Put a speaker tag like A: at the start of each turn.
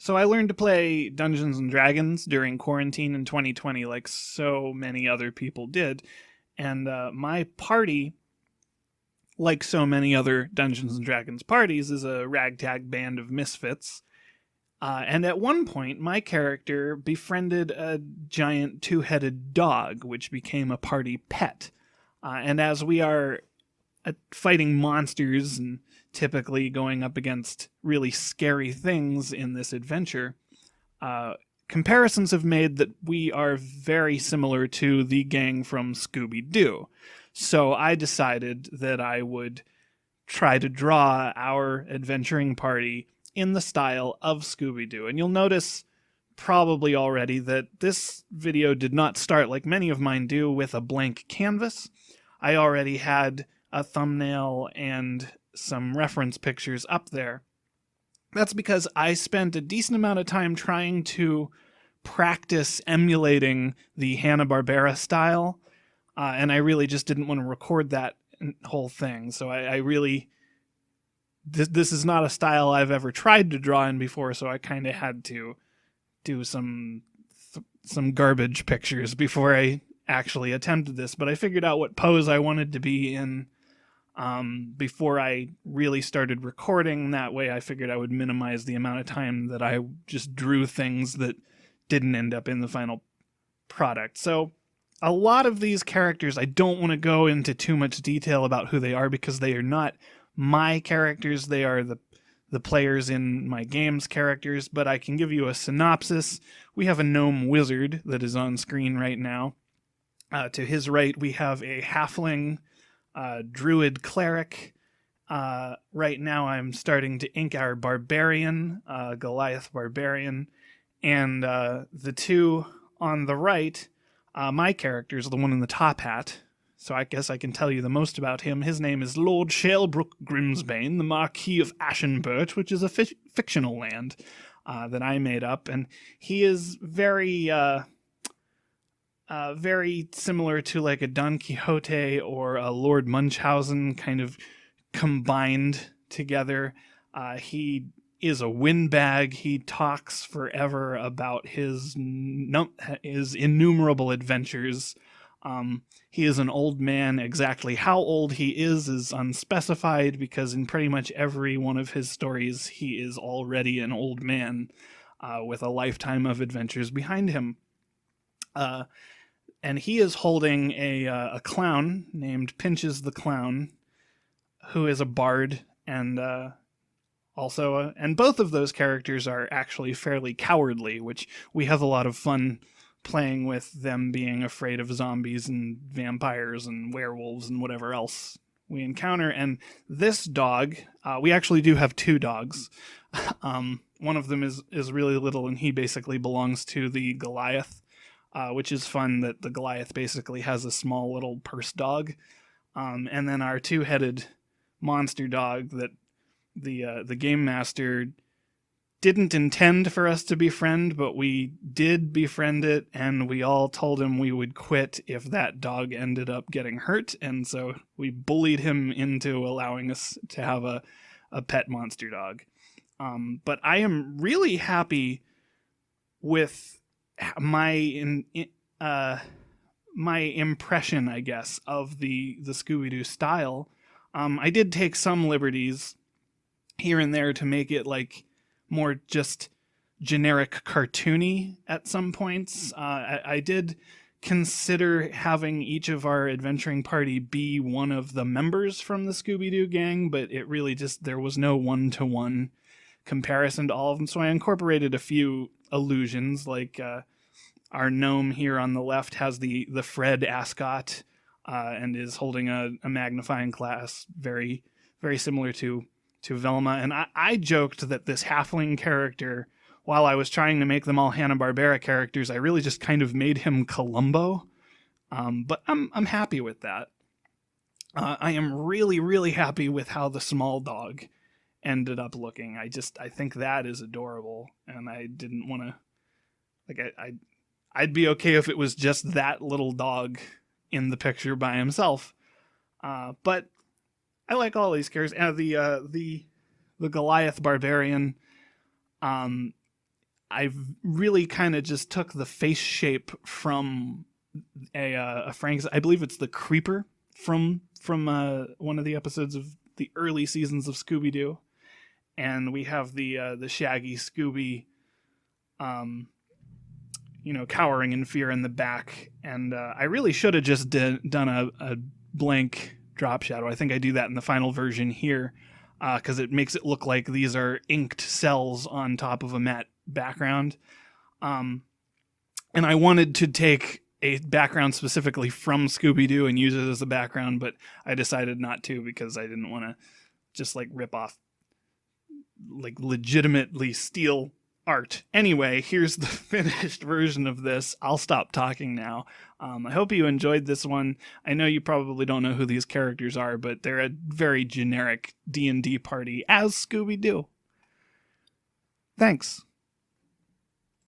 A: So I learned to play Dungeons and Dragons during quarantine in 2020, like so many other people did. And my party, like so many other Dungeons and Dragons parties, is a ragtag band of misfits. And at one point, my character befriended a giant two-headed dog, which became a party pet. And as we are fighting monsters and typically going up against really scary things in this adventure, uh, comparisons have made that we are very similar to the gang from Scooby Doo. So I decided that I would try to draw our adventuring party in the style of Scooby Doo. And you'll notice probably already that this video did not start like many of mine do with a blank canvas. I already had a thumbnail and some reference pictures up there. That's because I spent a decent amount of time trying to practice emulating the Hanna-Barbera style, and I really just didn't want to record that whole thing. So I really... This is not a style I've ever tried to draw in before, so I kind of had to do some garbage pictures before I actually attempted this. But I figured out what pose I wanted to be in before I really started recording. That way I figured I would minimize the amount of time that I just drew things that didn't end up in the final product. So a lot of these characters, I don't want to go into too much detail about who they are because they are not my characters. They are the players in my game's characters, but I can give you a synopsis. We have a gnome wizard that is on screen right now. To his right, we have a halfling druid cleric. Right now I'm starting to ink our barbarian, Goliath barbarian, and the two on the right, my character is the one in the top hat. So I guess I can tell you the most about him. His name is Lord Shalebrook Grimsbane, the Marquis of Ashenburt, which is a fictional land that I made up. And he is very similar to like a Don Quixote or a Lord Munchausen kind of combined together. He is a windbag. He talks forever about his innumerable adventures. He is an old man. Exactly how old he is unspecified because in pretty much every one of his stories, he is already an old man with a lifetime of adventures behind him. And he is holding a clown named Pinches the Clown, who is a bard, and and both of those characters are actually fairly cowardly, which we have a lot of fun playing with them being afraid of zombies and vampires and werewolves and whatever else we encounter. And this dog, we actually do have two dogs. One of them is really little, and he basically belongs to the Goliath, which is fun that the Goliath basically has a small little purse dog. And then our two-headed monster dog that the game master didn't intend for us to befriend, but we did befriend it, and we all told him we would quit if that dog ended up getting hurt, and so we bullied him into allowing us to have a pet monster dog. But I am really happy with my impression, I guess, of the Scooby-Doo style. I did take some liberties here and there to make it like more just generic cartoony at some points. I did consider having each of our adventuring party be one of the members from the Scooby-Doo gang, but it really just, there was no one-to-one comparison to all of them, so I incorporated a few allusions, like our gnome here on the left has the Fred ascot and is holding a magnifying glass, very, very similar to Velma. And I joked that this halfling character, while I was trying to make them all Hanna-Barbera characters, I really just kind of made him Columbo. But I'm happy with that. I am really, really happy with how the small dog ended up looking. I think that is adorable, and I didn't want to, like, I'd be okay if it was just that little dog in the picture by himself. But I like all these characters. The Goliath barbarian I've really kind of just took the face shape from a Frank's. I believe it's the Creeper from one of the episodes of the early seasons of Scooby Doo, and we have the Shaggy Scooby, cowering in fear in the back. And I really should have just done a blank drop shadow. I think I do that in the final version here, because it makes it look like these are inked cells on top of a matte background. And I wanted to take a background specifically from Scooby-Doo and use it as a background, but I decided not to because I didn't want to just like rip off, like legitimately steal art. Anyway, here's the finished version of this. I'll stop talking now. I hope you enjoyed this one. I know you probably don't know who these characters are, but they're a very generic D&D party as Scooby-Doo. Thanks.